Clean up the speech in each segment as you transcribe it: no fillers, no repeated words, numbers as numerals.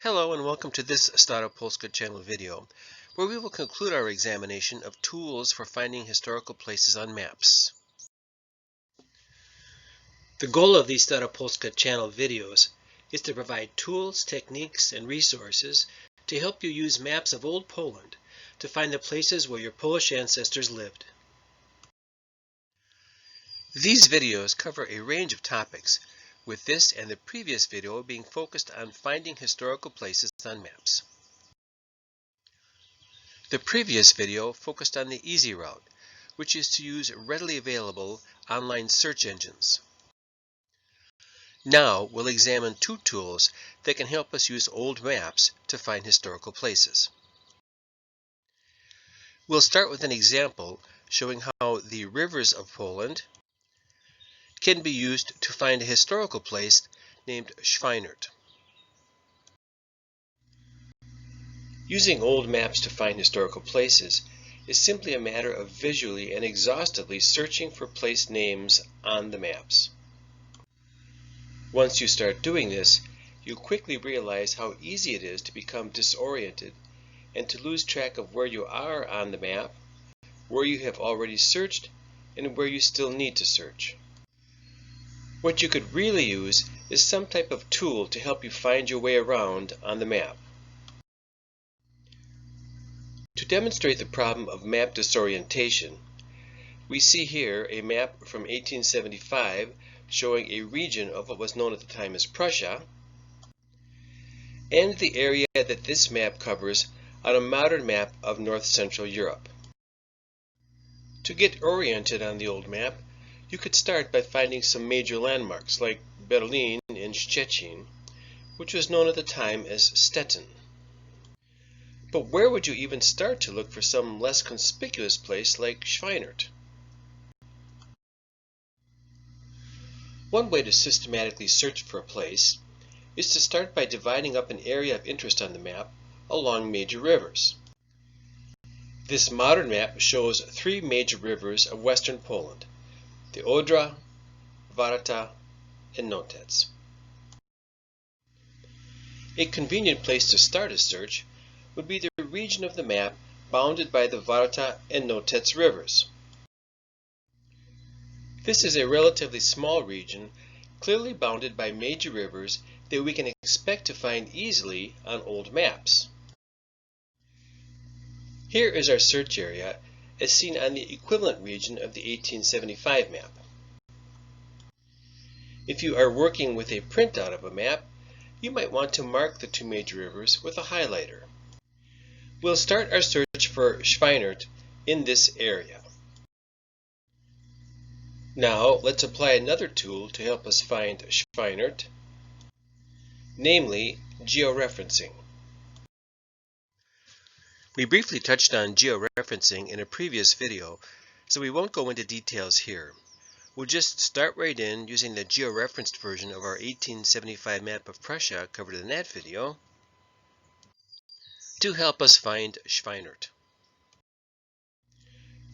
Hello and welcome to this Stara Poska channel video, where we will conclude our examination of tools for finding historical places on maps. The goal of these Stara Poska channel videos is to provide tools, techniques, and resources to help you use maps of old Poland to find the places where your Polish ancestors lived. These videos cover a range of topics, with this and the previous video being focused on finding historical places on maps. The previous video focused on the easy route, which is to use readily available online search engines. Now we'll examine two tools that can help us use old maps to find historical places. We'll start with an example showing how the rivers of Poland can be used to find a historical place named Schweinert. Using old maps to find historical places is simply a matter of visually and exhaustively searching for place names on the maps. Once you start doing this, you'll quickly realize how easy it is to become disoriented and to lose track of where you are on the map, where you have already searched, and where you still need to search. What you could really use is some type of tool to help you find your way around on the map. To demonstrate the problem of map disorientation, we see here a map from 1875 showing a region of what was known at the time as Prussia, and the area that this map covers on a modern map of north-central Europe. To get oriented on the old map, you could start by finding some major landmarks like Berlin and Szczecin, which was known at the time as Stettin. But where would you even start to look for some less conspicuous place like Schweinert? One way to systematically search for a place is to start by dividing up an area of interest on the map along major rivers. This modern map shows three major rivers of western Poland: the Odra, Warta, and Notets. A convenient place to start a search would be the region of the map bounded by the Warta and Notets rivers. This is a relatively small region, clearly bounded by major rivers that we can expect to find easily on old maps. Here is our search area as seen on the equivalent region of the 1875 map. If you are working with a printout of a map, you might want to mark the two major rivers with a highlighter. We'll start our search for Schweinert in this area. Now let's apply another tool to help us find Schweinert, namely georeferencing. We briefly touched on georeferencing in a previous video, so we won't go into details here. We'll just start right in using the georeferenced version of our 1875 map of Prussia covered in that video to help us find Schweinert.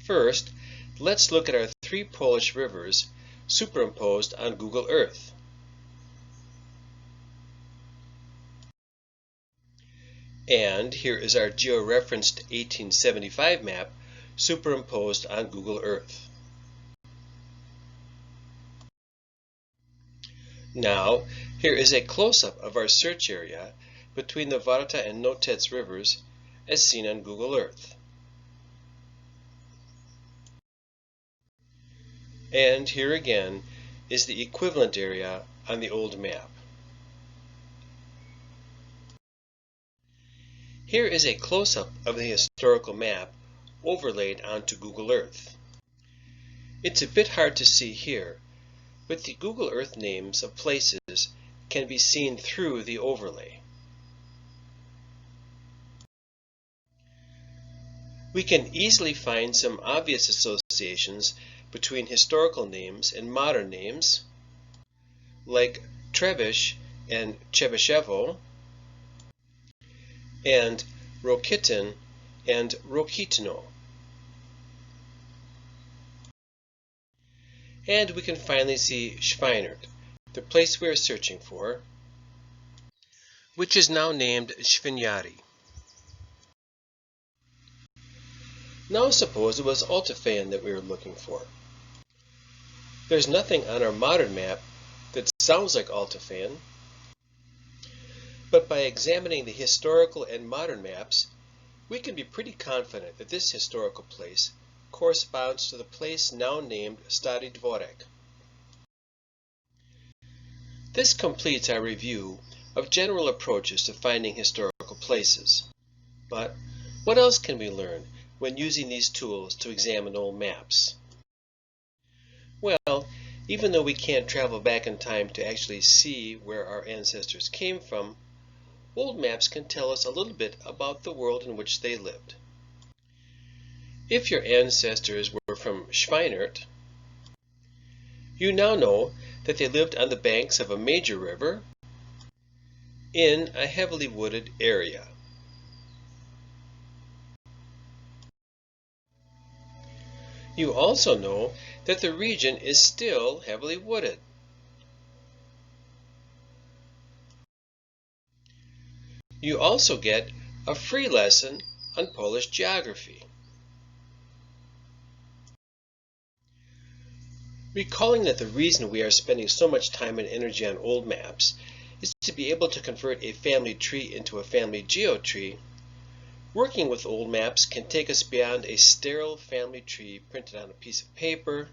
First, let's look at our three Polish rivers superimposed on Google Earth. And here is our georeferenced 1875 map superimposed on Google Earth. Now, here is a close-up of our search area between the Warta and Notets rivers as seen on Google Earth. And here again is the equivalent area on the old map. Here is a close-up of the historical map overlaid onto Google Earth. It's a bit hard to see here, but the Google Earth names of places can be seen through the overlay. We can easily find some obvious associations between historical names and modern names, like Trebish and Chebyshevo, and Rokitin and Rokitno. And we can finally see Schweinert, the place we are searching for, which is now named Świniary. Now suppose it was Altafan that we were looking for. There's nothing on our modern map that sounds like Altafan, but by examining the historical and modern maps, we can be pretty confident that this historical place corresponds to the place now named Stary Dworek. This completes our review of general approaches to finding historical places. But what else can we learn when using these tools to examine old maps? Well, even though we can't travel back in time to actually see where our ancestors came from, old maps can tell us a little bit about the world in which they lived. If your ancestors were from Schweinert, you now know that they lived on the banks of a major river in a heavily wooded area. You also know that the region is still heavily wooded. You also get a free lesson on Polish geography. Recalling that the reason we are spending so much time and energy on old maps is to be able to convert a family tree into a family geotree, working with old maps can take us beyond a sterile family tree printed on a piece of paper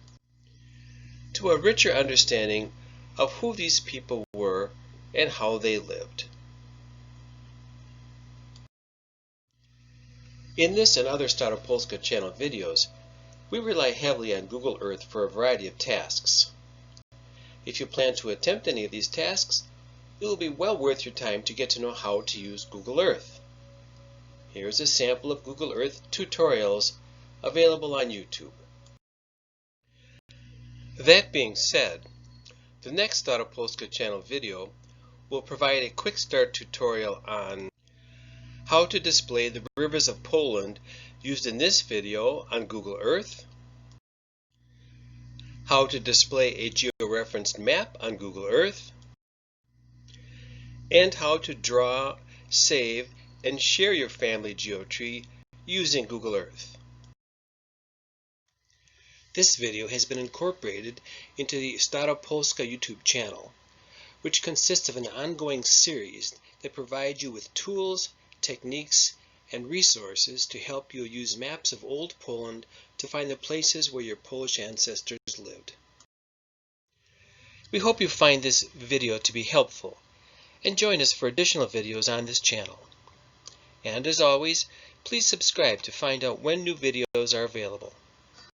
to a richer understanding of who these people were and how they lived. In this and other Stara Poska channel videos, we rely heavily on Google Earth for a variety of tasks. If you plan to attempt any of these tasks, it will be well worth your time to get to know how to use Google Earth. Here's a sample of Google Earth tutorials available on YouTube. That being said, the next Stara Poska channel video will provide a quick start tutorial on how to display the rivers of Poland used in this video on Google Earth, how to display a georeferenced map on Google Earth, and how to draw, save, and share your family geotree using Google Earth. This video has been incorporated into the Stara Poska YouTube channel, which consists of an ongoing series that provides you with tools, techniques, and resources to help you use maps of old Poland to find the places where your Polish ancestors lived. We hope you find this video to be helpful, and join us for additional videos on this channel. And as always, please subscribe to find out when new videos are available.